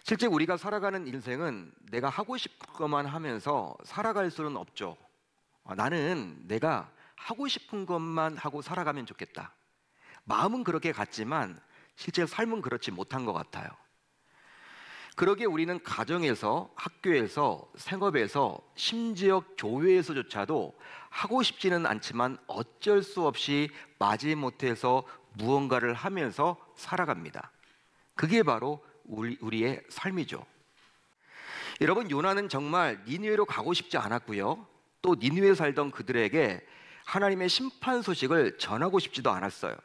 실제 우리가 살아가는 인생은 내가 하고 싶은 것만 하면서 살아갈 수는 없죠. 나는 내가 하고 싶은 것만 하고 살아가면 좋겠다. 마음은 그렇게 같지만 실제 삶은 그렇지 못한 것 같아요. 그러기에 우리는 가정에서, 학교에서, 생업에서, 심지어 교회에서조차도 하고 싶지는 않지만 어쩔 수 없이 마지못해서 무언가를 하면서 살아갑니다. 그게 바로 우리의 삶이죠. 여러분, 요나는 정말 니느웨로 가고 싶지 않았고요, 또 니느웨에 살던 그들에게 하나님의 심판 소식을 전하고 싶지도 않았어요.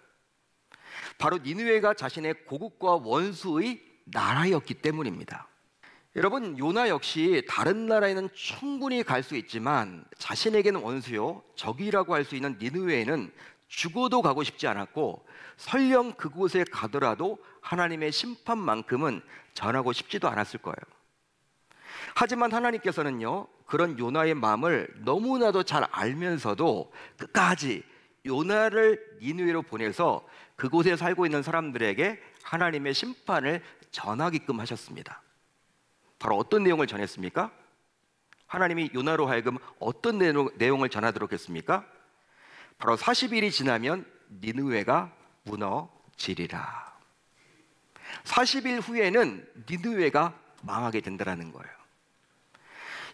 바로 니느웨가 자신의 고국과 원수의 나라였기 때문입니다. 여러분, 요나 역시 다른 나라에는 충분히 갈 수 있지만 자신에게는 원수요, 적이라고 할 수 있는 니느웨에는 죽어도 가고 싶지 않았고, 설령 그곳에 가더라도 하나님의 심판만큼은 전하고 싶지도 않았을 거예요. 하지만 하나님께서는요, 그런 요나의 마음을 너무나도 잘 알면서도 끝까지 요나를 니느웨로 보내서 그곳에 살고 있는 사람들에게 하나님의 심판을 전하게끔 하셨습니다. 바로 어떤 내용을 전했습니까? 하나님이 요나로 하여금 어떤 내용을 전하도록 했습니까? 바로 40일이 지나면 니느웨가 무너지리라. 40일 후에는 니느웨가 망하게 된다는 거예요.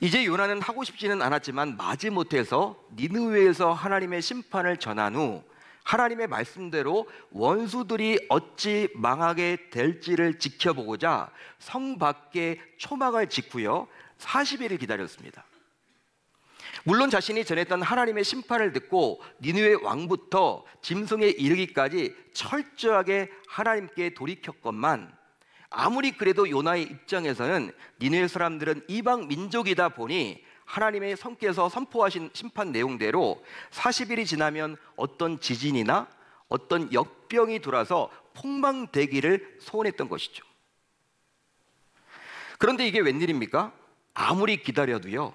이제 요나는 하고 싶지는 않았지만 마지못해서 니느웨에서 하나님의 심판을 전한 후 하나님의 말씀대로 원수들이 어찌 망하게 될지를 지켜보고자 성 밖에 초막을 짓고요, 40일을 기다렸습니다. 물론 자신이 전했던 하나님의 심판을 듣고 니느웨 왕부터 짐승에 이르기까지 철저하게 하나님께 돌이켰건만, 아무리 그래도 요나의 입장에서는 니느웨 사람들은 이방 민족이다 보니 하나님의 성께서 선포하신 심판 내용대로 40일이 지나면 어떤 지진이나 어떤 역병이 돌아서 폭망되기를 소원했던 것이죠. 그런데 이게 웬일입니까? 아무리 기다려도요,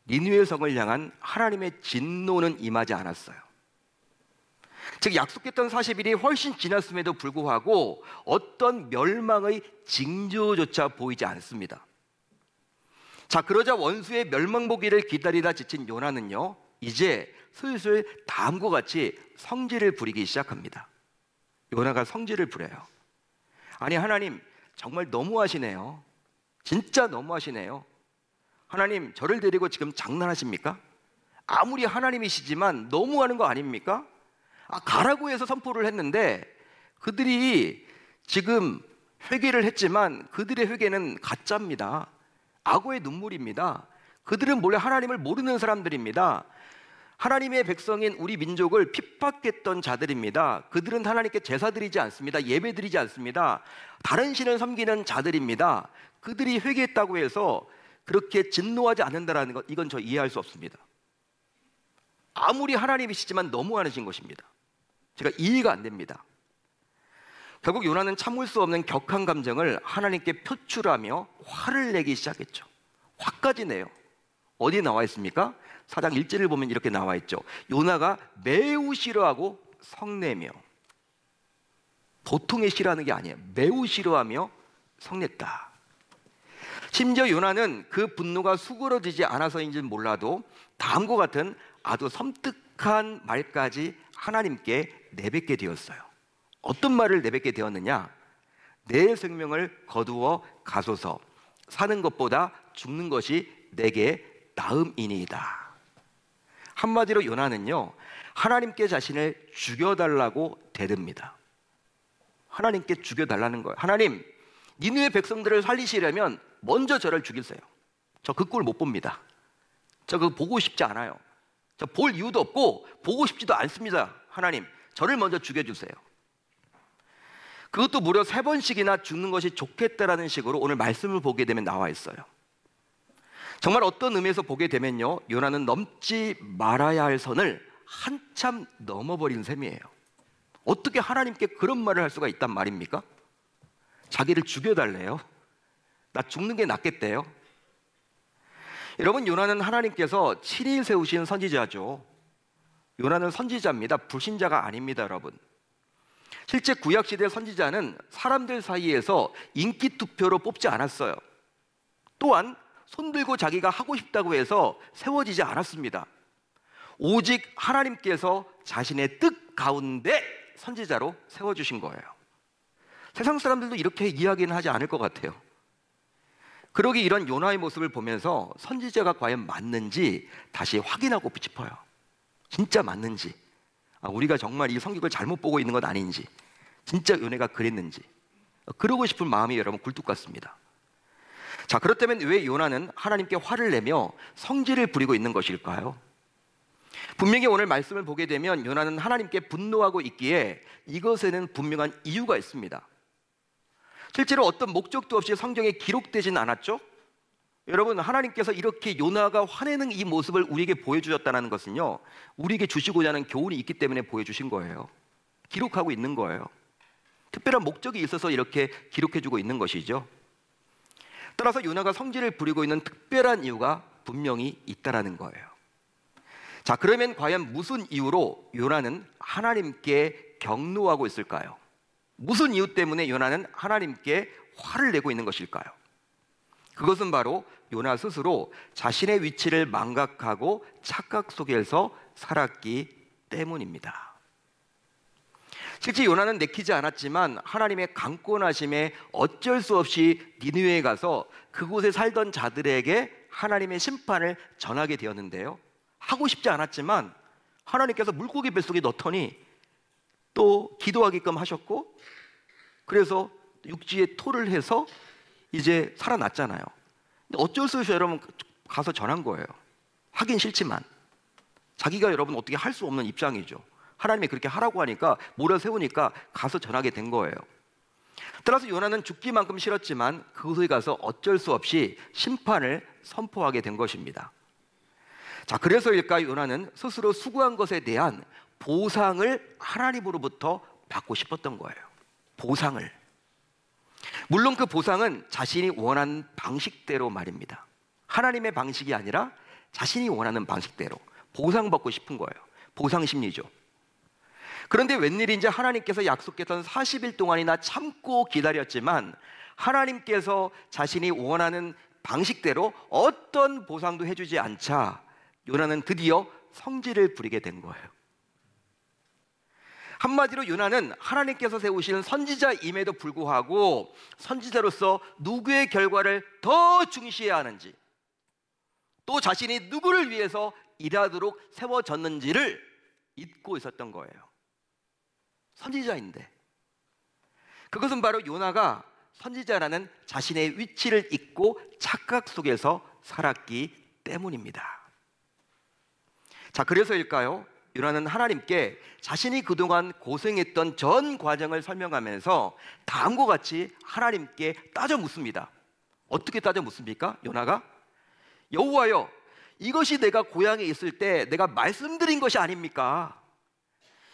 니느웨 성을 향한 하나님의 진노는 임하지 않았어요. 즉, 약속했던 40일이 훨씬 지났음에도 불구하고 어떤 멸망의 징조조차 보이지 않습니다. 자, 그러자 원수의 멸망 보기를 기다리다 지친 요나는요, 이제 슬슬 다음과 같이 성질을 부리기 시작합니다. 요나가 성질을 부려요. 아니, 하나님 정말 너무하시네요. 진짜 너무하시네요. 하나님, 저를 데리고 지금 장난하십니까? 아무리 하나님이시지만 너무하는 거 아닙니까? 가라고 해서 선포를 했는데 그들이 지금 회개를 했지만 그들의 회개는 가짜입니다. 악어의 눈물입니다. 그들은 원래 하나님을 모르는 사람들입니다. 하나님의 백성인 우리 민족을 핍박했던 자들입니다. 그들은 하나님께 제사 드리지 않습니다. 예배 드리지 않습니다. 다른 신을 섬기는 자들입니다. 그들이 회개했다고 해서 그렇게 진노하지 않는다는 것, 이건 저 이해할 수 없습니다. 아무리 하나님이시지만 너무하신 것입니다. 제가 이해가 안 됩니다. 결국 요나는 참을 수 없는 격한 감정을 하나님께 표출하며 화를 내기 시작했죠. 화까지 내요. 어디 나와 있습니까? 4장 1절을 보면 이렇게 나와 있죠. 요나가 매우 싫어하고 성내며, 보통의 싫어하는 게 아니에요. 매우 싫어하며 성냈다. 심지어 요나는 그 분노가 수그러지지 않아서인지는 몰라도 다음과 같은 아주 섬뜩한 말까지 하나님께 내뱉게 되었어요. 어떤 말을 내뱉게 되었느냐? 내 생명을 거두어 가소서. 사는 것보다 죽는 것이 내게 나음이니이다. 한마디로 요나는요, 하나님께 자신을 죽여달라고 대듭니다. 하나님께 죽여달라는 거예요. 하나님, 니느웨 백성들을 살리시려면 먼저 저를 죽이세요. 저 그 꼴 못 봅니다. 저 그거 보고 싶지 않아요. 저 볼 이유도 없고 보고 싶지도 않습니다. 하나님, 저를 먼저 죽여주세요. 그것도 무려 3번씩이나 죽는 것이 좋겠다라는 식으로 오늘 말씀을 보게 되면 나와 있어요. 정말 어떤 의미에서 보게 되면요, 요나는 넘지 말아야 할 선을 한참 넘어버린 셈이에요. 어떻게 하나님께 그런 말을 할 수가 있단 말입니까? 자기를 죽여달래요. 나 죽는 게 낫겠대요. 여러분, 요나는 하나님께서 친히 세우신 선지자죠. 요나는 선지자입니다. 불신자가 아닙니다, 여러분. 실제 구약시대 선지자는 사람들 사이에서 인기 투표로 뽑지 않았어요. 또한 손들고 자기가 하고 싶다고 해서 세워지지 않았습니다. 오직 하나님께서 자신의 뜻 가운데 선지자로 세워주신 거예요. 세상 사람들도 이렇게 이야기는 하지 않을 것 같아요. 그러기 이런 요나의 모습을 보면서 선지자가 과연 맞는지 다시 확인하고 싶어요. 진짜 맞는지, 우리가 정말 이 성경을 잘못 보고 있는 건 아닌지, 진짜 요나가 그랬는지 그러고 싶은 마음이 여러분 굴뚝 같습니다. 자, 그렇다면 왜 요나는 하나님께 화를 내며 성질을 부리고 있는 것일까요? 분명히 오늘 말씀을 보게 되면 요나는 하나님께 분노하고 있기에 이것에는 분명한 이유가 있습니다. 실제로 어떤 목적도 없이 성경에 기록되진 않았죠? 여러분, 하나님께서 이렇게 요나가 화내는 이 모습을 우리에게 보여주셨다는 것은요, 우리에게 주시고자 하는 교훈이 있기 때문에 보여주신 거예요. 기록하고 있는 거예요. 특별한 목적이 있어서 이렇게 기록해주고 있는 것이죠. 따라서 요나가 성질을 부리고 있는 특별한 이유가 분명히 있다라는 거예요. 자, 그러면 과연 무슨 이유로 요나는 하나님께 경노하고 있을까요? 무슨 이유 때문에 요나는 하나님께 화를 내고 있는 것일까요? 그것은 바로 요나 스스로 자신의 위치를 망각하고 착각 속에서 살았기 때문입니다. 실제 요나는 내키지 않았지만 하나님의 강권하심에 어쩔 수 없이 니느웨에 가서 그곳에 살던 자들에게 하나님의 심판을 전하게 되었는데요, 하고 싶지 않았지만 하나님께서 물고기 뱃속에 넣더니 또 기도하게끔 하셨고, 그래서 육지에 토를 해서 이제 살아났잖아요. 근데 어쩔 수 없이 여러분 가서 전한 거예요. 하긴 싫지만 자기가 여러분 어떻게 할 수 없는 입장이죠. 하나님이 그렇게 하라고 하니까 몰아세우니까 가서 전하게 된 거예요. 따라서 요나는 죽기만큼 싫었지만 그곳에 가서 어쩔 수 없이 심판을 선포하게 된 것입니다. 자, 그래서일까 요나는 스스로 수고한 것에 대한 보상을 하나님으로부터 받고 싶었던 거예요. 보상을. 물론 그 보상은 자신이 원하는 방식대로 말입니다. 하나님의 방식이 아니라 자신이 원하는 방식대로 보상받고 싶은 거예요. 보상 심리죠. 그런데 웬일인지 하나님께서 약속했던 40일 동안이나 참고 기다렸지만 하나님께서 자신이 원하는 방식대로 어떤 보상도 해주지 않자 요나는 드디어 성질을 부리게 된 거예요. 한마디로 요나는 하나님께서 세우시는 선지자임에도 불구하고 선지자로서 누구의 결과를 더 중시해야 하는지, 또 자신이 누구를 위해서 일하도록 세워졌는지를 잊고 있었던 거예요. 선지자인데. 그것은 바로 요나가 선지자라는 자신의 위치를 잊고 착각 속에서 살았기 때문입니다. 자, 그래서일까요? 요나는 하나님께 자신이 그동안 고생했던 전 과정을 설명하면서 다음과 같이 하나님께 따져 묻습니다. 어떻게 따져 묻습니까? 요나가 여호와여, 이것이 내가 고향에 있을 때 내가 말씀드린 것이 아닙니까?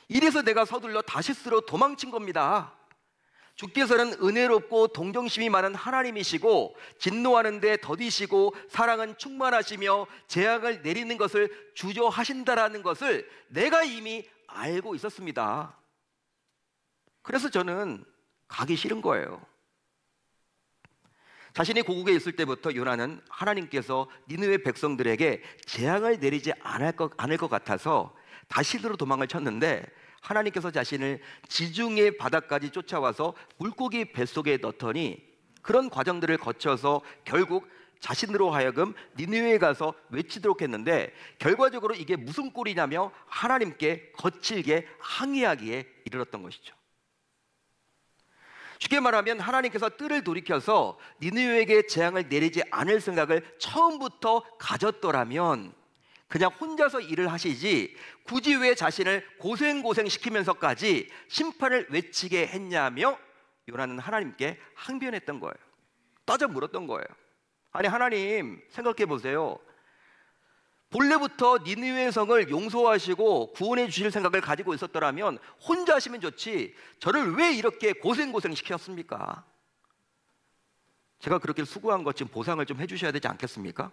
이래서 내가 서둘러 다시스로 도망친 겁니다. 주께서는 은혜롭고 동정심이 많은 하나님이시고 진노하는데 더디시고 사랑은 충만하시며 재앙을 내리는 것을 주저하신다라는 것을 내가 이미 알고 있었습니다. 그래서 저는 가기 싫은 거예요. 자신이 고국에 있을 때부터 요나는 하나님께서 니느웨 백성들에게 재앙을 내리지 않을 것 같아서 다시스로 도망을 쳤는데 하나님께서 자신을 지중해 바다까지 쫓아와서 물고기 뱃속에 넣더니 그런 과정들을 거쳐서 결국 자신으로 하여금 니느웨에 가서 외치도록 했는데 결과적으로 이게 무슨 꼴이냐며 하나님께 거칠게 항의하기에 이르렀던 것이죠. 쉽게 말하면 하나님께서 뜰을 돌이켜서 니느웨에게 재앙을 내리지 않을 생각을 처음부터 가졌더라면 그냥 혼자서 일을 하시지 굳이 왜 자신을 고생시키면서까지 심판을 외치게 했냐며 요나는 하나님께 항변했던 거예요. 따져 물었던 거예요. 아니 하나님, 생각해 보세요. 본래부터 니느웨 성을 용서하시고 구원해 주실 생각을 가지고 있었더라면 혼자 하시면 좋지 저를 왜 이렇게 고생시켰습니까? 제가 그렇게 수고한 것 지금 보상을 좀 해주셔야 되지 않겠습니까?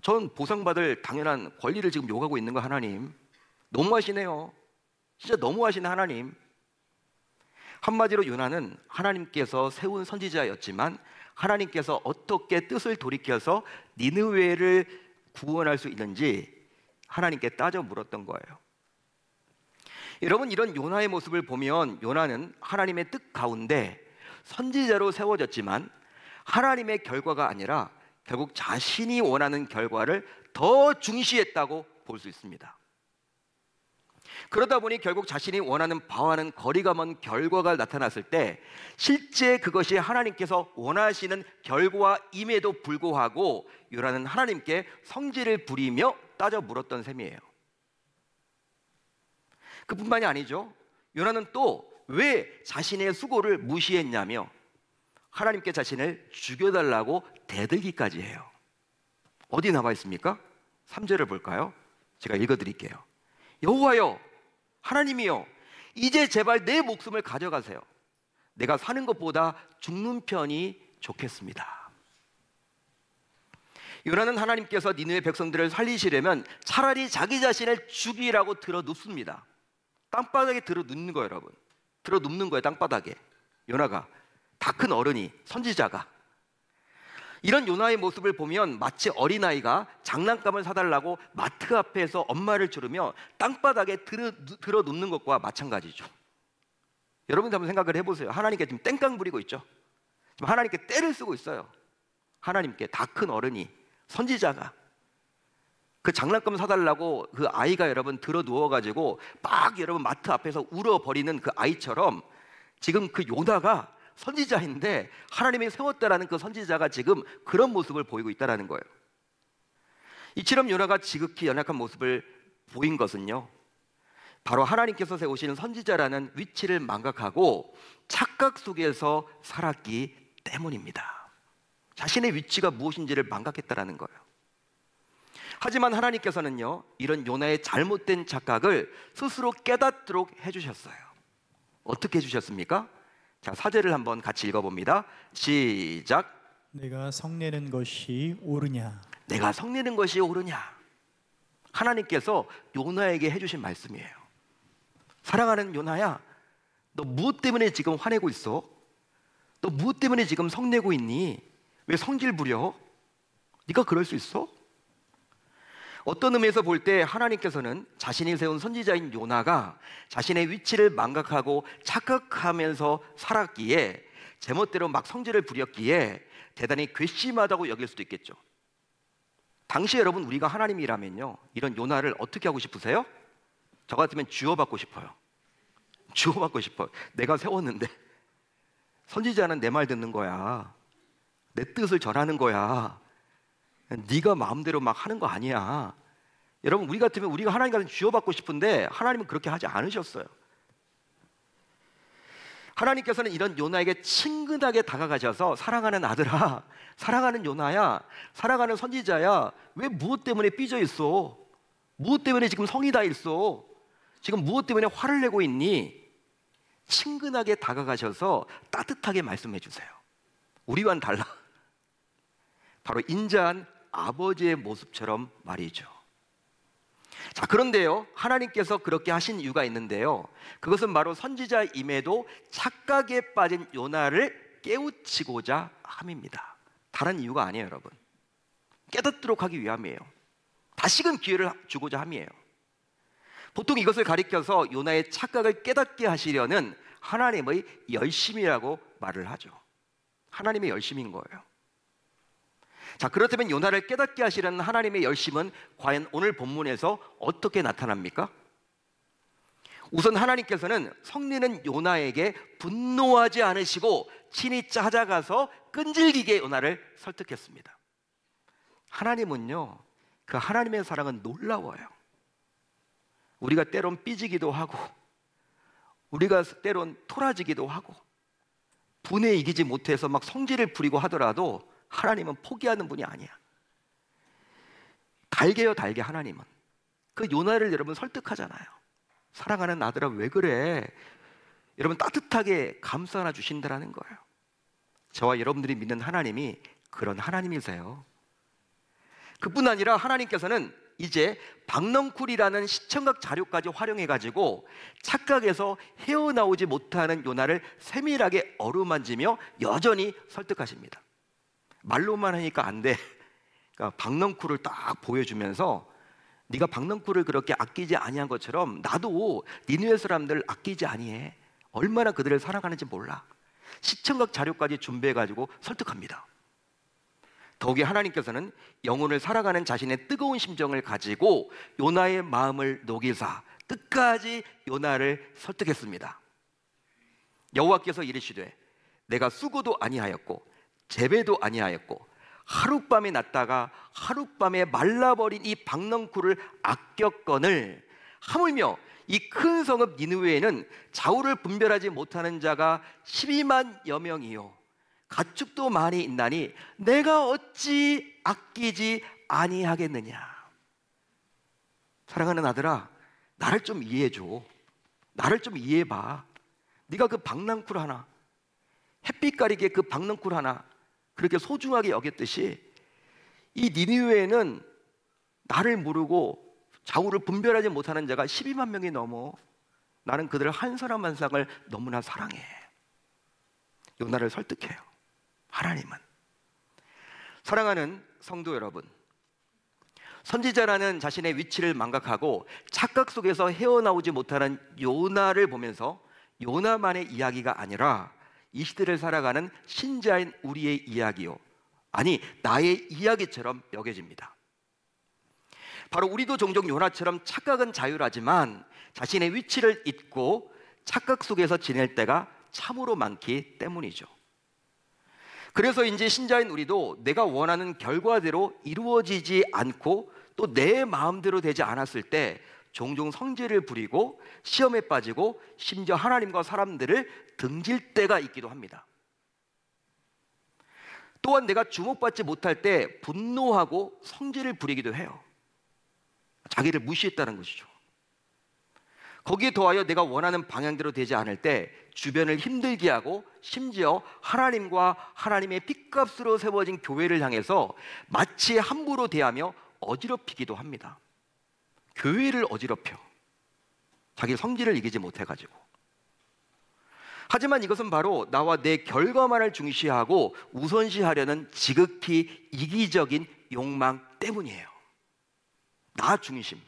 전 보상받을 당연한 권리를 지금 요구하고 있는 거 하나님. 너무하시네요. 진짜 너무하시네 하나님. 한마디로 요나는 하나님께서 세운 선지자였지만 하나님께서 어떻게 뜻을 돌이켜서 니느웨를 구원할 수 있는지 하나님께 따져 물었던 거예요. 여러분, 이런 요나의 모습을 보면 요나는 하나님의 뜻 가운데 선지자로 세워졌지만 하나님의 결과가 아니라 결국 자신이 원하는 결과를 더 중시했다고 볼 수 있습니다. 그러다 보니 결국 자신이 원하는 바와는 거리가 먼 결과가 나타났을 때 실제 그것이 하나님께서 원하시는 결과임에도 불구하고 요나는 하나님께 성질을 부리며 따져 물었던 셈이에요. 그뿐만이 아니죠. 요나는 또 왜 자신의 수고를 무시했냐며 하나님께 자신을 죽여달라고 대들기까지 해요. 어디 나와 있습니까? 3절을 볼까요? 제가 읽어드릴게요. 여호와여, 하나님이여, 이제 제발 내 목숨을 가져가세요. 내가 사는 것보다 죽는 편이 좋겠습니다. 요나는 하나님께서 니느웨 백성들을 살리시려면 차라리 자기 자신을 죽이라고 들어 눕습니다. 땅바닥에 들어 눕는 거예요, 여러분. 들어 눕는 거예요, 땅바닥에. 요나가, 다 큰 어른이, 선지자가. 이런 요나의 모습을 보면 마치 어린아이가 장난감을 사달라고 마트 앞에서 엄마를 조르며 땅바닥에 들어 눕는 것과 마찬가지죠. 여러분도 한번 생각을 해보세요. 하나님께 지금 땡깡 부리고 있죠. 지금 하나님께 떼를 쓰고 있어요. 하나님께, 다 큰 어른이, 선지자가 그 장난감 사달라고 그 아이가 여러분 들어 누워가지고 막 여러분 마트 앞에서 울어버리는 그 아이처럼 지금 그 요나가 선지자인데 하나님이 세웠다라는 그 선지자가 지금 그런 모습을 보이고 있다는 거예요. 이처럼 요나가 지극히 연약한 모습을 보인 것은요, 바로 하나님께서 세우시는 선지자라는 위치를 망각하고 착각 속에서 살았기 때문입니다. 자신의 위치가 무엇인지를 망각했다는 거예요. 하지만 하나님께서는요, 이런 요나의 잘못된 착각을 스스로 깨닫도록 해주셨어요. 어떻게 해주셨습니까? 자, 4절을 한번 같이 읽어봅니다. 시작. 내가 성내는 것이 옳으냐? 내가 성내는 것이 옳으냐? 하나님께서 요나에게 해주신 말씀이에요. 사랑하는 요나야, 너 무엇 때문에 지금 화내고 있어? 너 무엇 때문에 지금 성내고 있니? 왜 성질 부려? 네가 그럴 수 있어? 어떤 의미에서 볼 때 하나님께서는 자신이 세운 선지자인 요나가 자신의 위치를 망각하고 착각하면서 살았기에 제멋대로 막 성질을 부렸기에 대단히 괘씸하다고 여길 수도 있겠죠. 당시 여러분, 우리가 하나님이라면요, 이런 요나를 어떻게 하고 싶으세요? 저 같으면 쥐어받고 싶어요. 쥐어받고 싶어요. 내가 세웠는데 선지자는 내 말 듣는 거야. 내 뜻을 전하는 거야. 네가 마음대로 막 하는 거 아니야. 여러분, 우리 같으면 우리가 하나님 같은 쥐어받고 싶은데 하나님은 그렇게 하지 않으셨어요. 하나님께서는 이런 요나에게 친근하게 다가가셔서 사랑하는 아들아, 사랑하는 요나야, 사랑하는 선지자야, 왜 무엇 때문에 삐져 있어? 무엇 때문에 지금 성이 다 있어? 지금 무엇 때문에 화를 내고 있니? 친근하게 다가가셔서 따뜻하게 말씀해 주세요. 우리와는 달라. 바로 인자한 아버지의 모습처럼 말이죠. 자, 그런데요, 하나님께서 그렇게 하신 이유가 있는데요, 그것은 바로 선지자임에도 착각에 빠진 요나를 깨우치고자 함입니다. 다른 이유가 아니에요, 여러분. 깨닫도록 하기 위함이에요. 다시금 기회를 주고자 함이에요. 보통 이것을 가리켜서 요나의 착각을 깨닫게 하시려는 하나님의 열심이라고 말을 하죠. 하나님의 열심인 거예요. 자, 그렇다면 요나를 깨닫게 하시려는 하나님의 열심은 과연 오늘 본문에서 어떻게 나타납니까? 우선 하나님께서는 성내는 요나에게 분노하지 않으시고 친히 찾아가서 끈질기게 요나를 설득했습니다. 하나님은요, 그 하나님의 사랑은 놀라워요. 우리가 때론 삐지기도 하고, 우리가 때론 토라지기도 하고, 분에 이기지 못해서 막 성질을 부리고 하더라도 하나님은 포기하는 분이 아니야. 달게요, 달게. 하나님은 그 요나를 여러분 설득하잖아요. 사랑하는 아들아, 왜 그래? 여러분 따뜻하게 감싸 안아 주신다라는 거예요. 저와 여러분들이 믿는 하나님이 그런 하나님이세요. 그뿐 아니라 하나님께서는 이제 박넝쿨이라는 시청각 자료까지 활용해가지고 착각에서 헤어나오지 못하는 요나를 세밀하게 어루만지며 여전히 설득하십니다. 말로만 하니까 안 돼. 그러니까 박넝쿨을 딱 보여주면서 네가 박넝쿨을 그렇게 아끼지 아니한 것처럼 나도 니느웨 사람들 아끼지 아니해. 얼마나 그들을 사랑하는지 몰라. 시청각 자료까지 준비해가지고 설득합니다. 더욱이 하나님께서는 영혼을 살아가는 자신의 뜨거운 심정을 가지고 요나의 마음을 녹이사 끝까지 요나를 설득했습니다. 여호와께서 이르시되 내가 수고도 아니하였고 재배도 아니하였고 하룻밤에 났다가 하룻밤에 말라버린 이 박넝쿨을 아꼈거늘 하물며 이 큰 성읍 니느웨에는 좌우를 분별하지 못하는 자가 12만여 명이요 가축도 많이 있나니 내가 어찌 아끼지 아니하겠느냐. 사랑하는 아들아, 나를 좀 이해해줘. 나를 좀 이해해봐. 네가 그 박넝쿨 하나, 햇빛 가리게 그 박넝쿨 하나 그렇게 소중하게 여겼듯이 이 니느웨에는 나를 모르고 좌우를 분별하지 못하는 자가 12만 명이 넘어. 나는 그들을 한 사람 한 사람을 너무나 사랑해. 요나를 설득해요. 하나님은. 사랑하는 성도 여러분, 선지자라는 자신의 위치를 망각하고 착각 속에서 헤어나오지 못하는 요나를 보면서 요나만의 이야기가 아니라 이 시대를 살아가는 신자인 우리의 이야기요, 아니 나의 이야기처럼 여겨집니다. 바로 우리도 종종 요나처럼 착각은 자유하지만 자신의 위치를 잊고 착각 속에서 지낼 때가 참으로 많기 때문이죠. 그래서인지 신자인 우리도 내가 원하는 결과대로 이루어지지 않고 또 내 마음대로 되지 않았을 때 종종 성질을 부리고 시험에 빠지고 심지어 하나님과 사람들을 등질 때가 있기도 합니다. 또한 내가 주목받지 못할 때 분노하고 성질을 부리기도 해요. 자기를 무시했다는 것이죠. 거기에 더하여 내가 원하는 방향대로 되지 않을 때 주변을 힘들게 하고 심지어 하나님과 하나님의 핏값으로 세워진 교회를 향해서 마치 함부로 대하며 어지럽히기도 합니다. 교회를 어지럽혀. 자기 성질을 이기지 못해가지고. 하지만 이것은 바로 나와 내 결과만을 중시하고 우선시하려는 지극히 이기적인 욕망 때문이에요. 나 중심.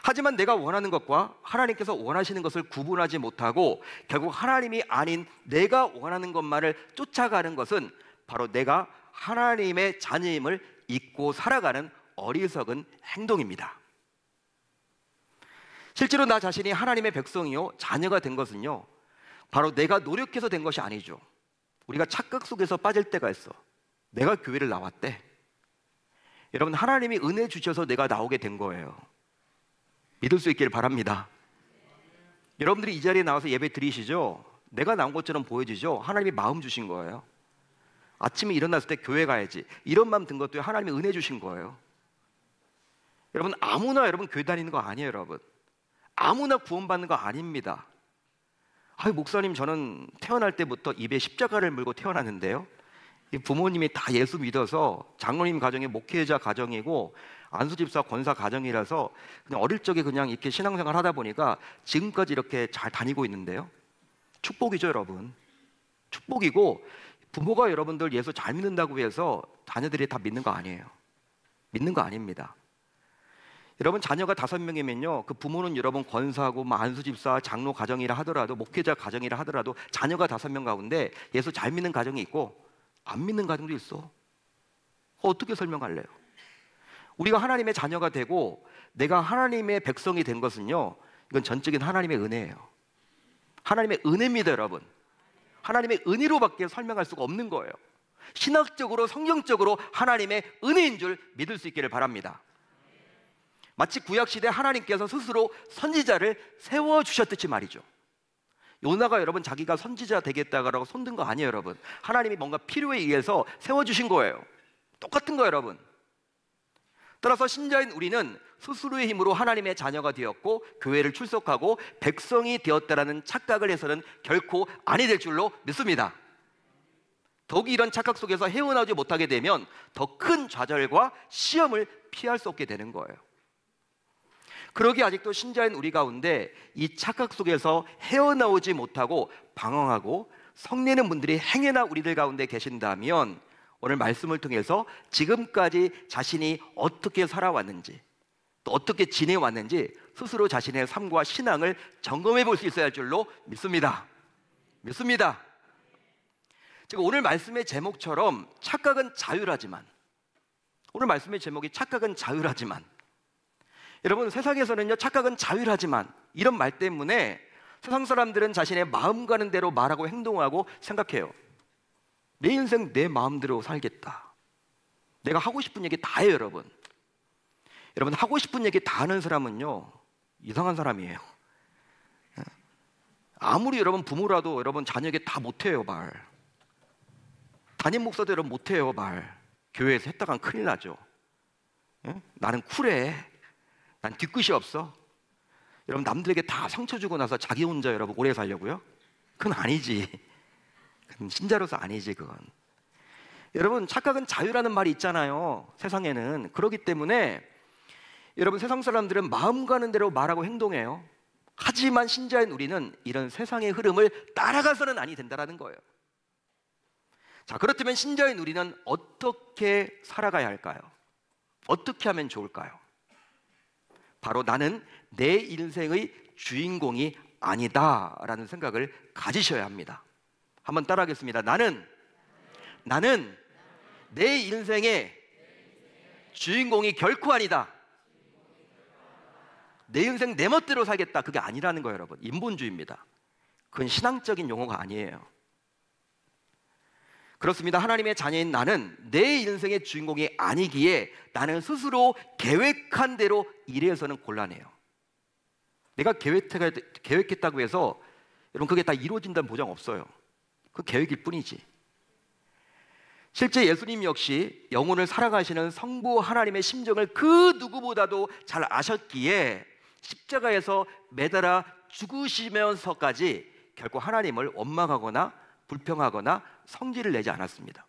하지만 내가 원하는 것과 하나님께서 원하시는 것을 구분하지 못하고 결국 하나님이 아닌 내가 원하는 것만을 쫓아가는 것은 바로 내가 하나님의 자녀임을 잊고 살아가는 어리석은 행동입니다. 실제로 나 자신이 하나님의 백성이요 자녀가 된 것은요 바로 내가 노력해서 된 것이 아니죠. 우리가 착각 속에서 빠질 때가 있어. 내가 교회를 나왔대. 여러분, 하나님이 은혜 주셔서 내가 나오게 된 거예요. 믿을 수 있기를 바랍니다. 여러분들이 이 자리에 나와서 예배 드리시죠? 내가 나온 것처럼 보여지죠? 하나님이 마음 주신 거예요. 아침에 일어났을 때 교회 가야지, 이런 마음 든 것도 하나님이 은혜 주신 거예요. 여러분, 아무나 여러분 교회 다니는 거 아니에요. 여러분, 아무나 구원받는 거 아닙니다. 아유, 목사님, 저는 태어날 때부터 입에 십자가를 물고 태어났는데요, 부모님이 다 예수 믿어서 장로님 가정이 목회자 가정이고 안수집사 권사 가정이라서 그냥 어릴 적에 그냥 이렇게 신앙생활 하다 보니까 지금까지 이렇게 잘 다니고 있는데요. 축복이죠, 여러분. 축복이고, 부모가 여러분들 예수 잘 믿는다고 해서 자녀들이 다 믿는 거 아니에요. 믿는 거 아닙니다. 여러분, 자녀가 5명이면요 그 부모는 여러분 권사고 안수집사 장로 가정이라 하더라도 목회자 가정이라 하더라도 자녀가 5명 가운데 예수 잘 믿는 가정이 있고 안 믿는 가정도 있어. 어떻게 설명할래요? 우리가 하나님의 자녀가 되고 내가 하나님의 백성이 된 것은요, 이건 전적인 하나님의 은혜예요. 하나님의 은혜입니다, 여러분. 하나님의 은혜로밖에 설명할 수가 없는 거예요. 신학적으로 성경적으로 하나님의 은혜인 줄 믿을 수 있기를 바랍니다. 마치 구약시대 하나님께서 스스로 선지자를 세워주셨듯이 말이죠. 요나가 여러분 자기가 선지자 되겠다고 손든 거 아니에요, 여러분. 하나님이 뭔가 필요에 의해서 세워주신 거예요. 똑같은 거예요, 여러분. 따라서 신자인 우리는 스스로의 힘으로 하나님의 자녀가 되었고 교회를 출석하고 백성이 되었다라는 착각을 해서는 결코 아니 될 줄로 믿습니다. 더욱이 이런 착각 속에서 헤어나오지 못하게 되면 더 큰 좌절과 시험을 피할 수 없게 되는 거예요. 그러기에 아직도 신자인 우리 가운데 이 착각 속에서 헤어나오지 못하고 방황하고 성내는 분들이 행여나 우리들 가운데 계신다면 오늘 말씀을 통해서 지금까지 자신이 어떻게 살아왔는지 또 어떻게 지내왔는지 스스로 자신의 삶과 신앙을 점검해 볼 수 있어야 할 줄로 믿습니다. 제가 오늘 말씀의 제목처럼 착각은 자유라지만, 오늘 말씀의 제목이 착각은 자유라지만, 여러분 세상에서는요 착각은 자유라지만 이런 말 때문에 세상 사람들은 자신의 마음 가는 대로 말하고 행동하고 생각해요. 내 인생 내 마음대로 살겠다. 내가 하고 싶은 얘기 다 해요. 여러분 하고 싶은 얘기 다 하는 사람은요 이상한 사람이에요. 아무리 여러분 부모라도 여러분 자녀에게 다 못해요 말. 담임 목사도 여러분 못해요 말. 교회에서 했다간 큰일 나죠. 나는 쿨해. 난 뒤끝이 없어. 여러분 남들에게 다 상처 주고 나서 자기 혼자 여러분 오래 살려고요? 그건 아니지. 그건 신자로서 아니지 그건. 여러분 착각은 자유라는 말이 있잖아요 세상에는. 그렇기 때문에 여러분 세상 사람들은 마음 가는 대로 말하고 행동해요. 하지만 신자인 우리는 이런 세상의 흐름을 따라가서는 아니 된다는 거예요. 자, 그렇다면 신자인 우리는 어떻게 살아가야 할까요? 어떻게 하면 좋을까요? 바로 나는 내 인생의 주인공이 아니다라는 생각을 가지셔야 합니다. 한번 따라하겠습니다. 나는 내 인생의 주인공이 결코 아니다. 내 인생 내 멋대로 살겠다. 그게 아니라는 거예요, 여러분. 인본주의입니다. 그건 신앙적인 용어가 아니에요. 그렇습니다. 하나님의 자녀인 나는 내 인생의 주인공이 아니기에 나는 스스로 계획한 대로 일해서는 곤란해요. 내가 계획했다고 해서 여러분 그게 다 이루어진다는 보장 없어요. 그 계획일 뿐이지. 실제 예수님 역시 영혼을 살아가시는 성부 하나님의 심정을 그 누구보다도 잘 아셨기에 십자가에서 매달아 죽으시면서까지 결코 하나님을 원망하거나 불평하거나 성질을 내지 않았습니다.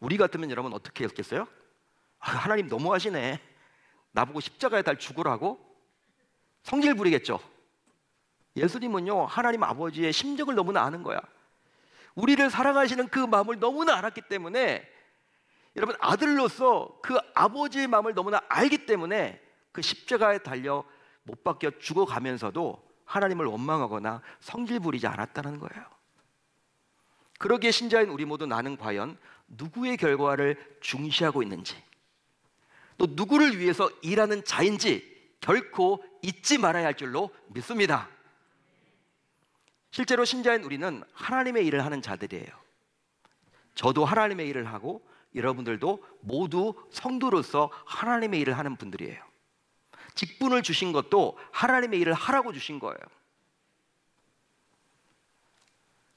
우리 같으면 여러분 어떻게 했겠어요? 하나님 너무하시네. 나보고 십자가에 달 죽으라고? 성질 부리겠죠. 예수님은요 하나님 아버지의 심정을 너무나 아는 거야. 우리를 사랑하시는 그 마음을 너무나 알았기 때문에 여러분 아들로서 그 아버지의 마음을 너무나 알기 때문에 그 십자가에 달려 못 박혀 죽어가면서도 하나님을 원망하거나 성질 부리지 않았다는 거예요. 그러기에 신자인 우리 모두 나는 과연 누구의 결과를 중시하고 있는지 또 누구를 위해서 일하는 자인지 결코 잊지 말아야 할 줄로 믿습니다. 실제로 신자인 우리는 하나님의 일을 하는 자들이에요. 저도 하나님의 일을 하고 여러분들도 모두 성도로서 하나님의 일을 하는 분들이에요. 직분을 주신 것도 하나님의 일을 하라고 주신 거예요.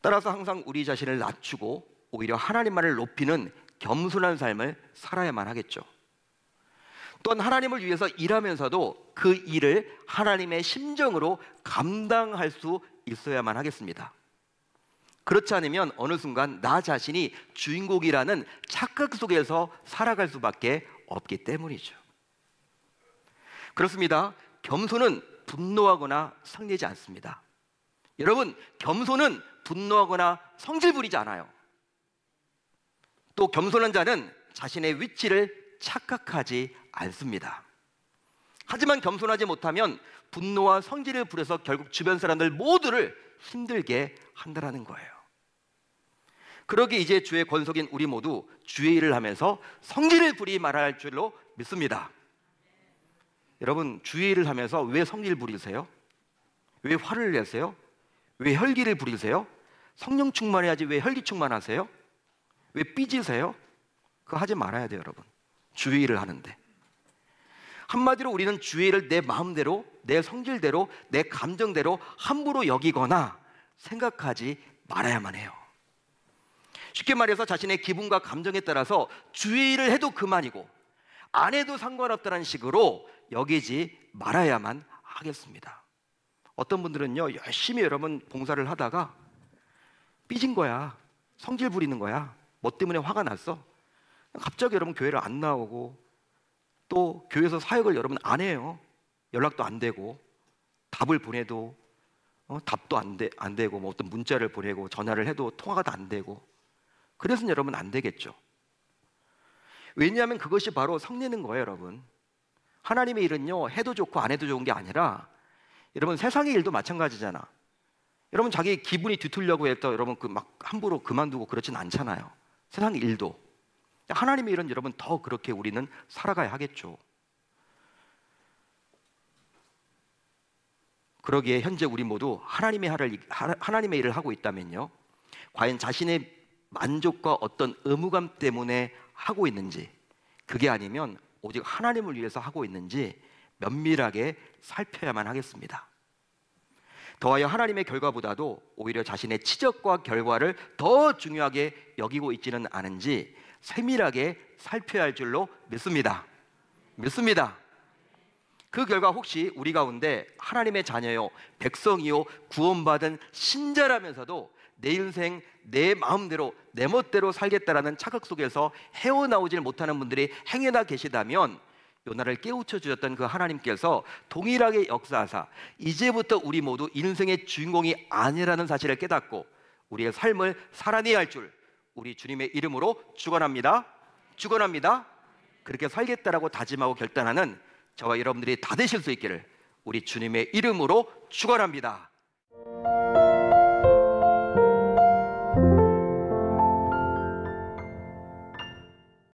따라서 항상 우리 자신을 낮추고 오히려 하나님만을 높이는 겸손한 삶을 살아야만 하겠죠. 또한 하나님을 위해서 일하면서도 그 일을 하나님의 심정으로 감당할 수 있어야만 하겠습니다. 그렇지 않으면 어느 순간 나 자신이 주인공이라는 착각 속에서 살아갈 수밖에 없기 때문이죠. 그렇습니다. 겸손은 분노하거나 성내지 않습니다. 여러분, 겸손은 분노하거나 성질 부리지 않아요. 또 겸손한 자는 자신의 위치를 착각하지 않습니다. 하지만 겸손하지 못하면 분노와 성질을 부려서 결국 주변 사람들 모두를 힘들게 한다는 거예요. 그러기에 이제 주의 권속인 우리 모두 주의 일을 하면서 성질을 부리지 말아야 할 줄로 믿습니다. 여러분, 주의 일을 하면서 왜 성질 부리세요? 왜 화를 내세요? 왜 혈기를 부리세요? 성령 충만해야지 왜 혈기 충만하세요? 왜 삐지세요? 그거 하지 말아야 돼요, 여러분. 주의 일을 하는데. 한마디로 우리는 주의 일을 내 마음대로, 내 성질대로, 내 감정대로 함부로 여기거나 생각하지 말아야만 해요. 쉽게 말해서 자신의 기분과 감정에 따라서 주의 일을 해도 그만이고 안 해도 상관없다는 식으로 여기지 말아야만 하겠습니다. 어떤 분들은요 열심히 여러분 봉사를 하다가 삐진 거야. 성질 부리는 거야. 뭐 때문에 화가 났어? 갑자기 여러분 교회를 안 나오고 또 교회에서 사역을 여러분 안 해요. 연락도 안 되고, 답을 보내도 답도 안 되고, 뭐 어떤 문자를 보내고 전화를 해도 통화가 안 되고. 그래서 여러분 안 되겠죠. 왜냐하면 그것이 바로 성내는 거예요, 여러분. 하나님의 일은요, 해도 좋고 안 해도 좋은 게 아니라, 여러분 세상의 일도 마찬가지잖아. 여러분 자기 기분이 뒤틀려고 해서 여러분 막 함부로 그만두고 그렇진 않잖아요. 세상의 일도. 하나님의 일은 여러분 더 그렇게 우리는 살아가야 하겠죠. 그러기에 현재 우리 모두 하나님의 일을 하고 있다면요, 과연 자신의 만족과 어떤 의무감 때문에 하고 있는지, 그게 아니면 오직 하나님을 위해서 하고 있는지 면밀하게 살펴야만 하겠습니다. 더하여 하나님의 결과보다도 오히려 자신의 치적과 결과를 더 중요하게 여기고 있지는 않은지 세밀하게 살펴야 할 줄로 믿습니다. 그 결과 혹시 우리 가운데 하나님의 자녀요, 백성이요, 구원받은 신자라면서도 내 인생 내 마음대로 내 멋대로 살겠다라는 착각 속에서 헤어나오질 못하는 분들이 행여나 계시다면, 요나를 깨우쳐 주셨던 그 하나님께서 동일하게 역사하사 이제부터 우리 모두 인생의 주인공이 아니라는 사실을 깨닫고 우리의 삶을 살아내야 할 줄 우리 주님의 이름으로 축원합니다. 그렇게 살겠다라고 다짐하고 결단하는 저와 여러분들이 다 되실 수 있기를 우리 주님의 이름으로 축원합니다.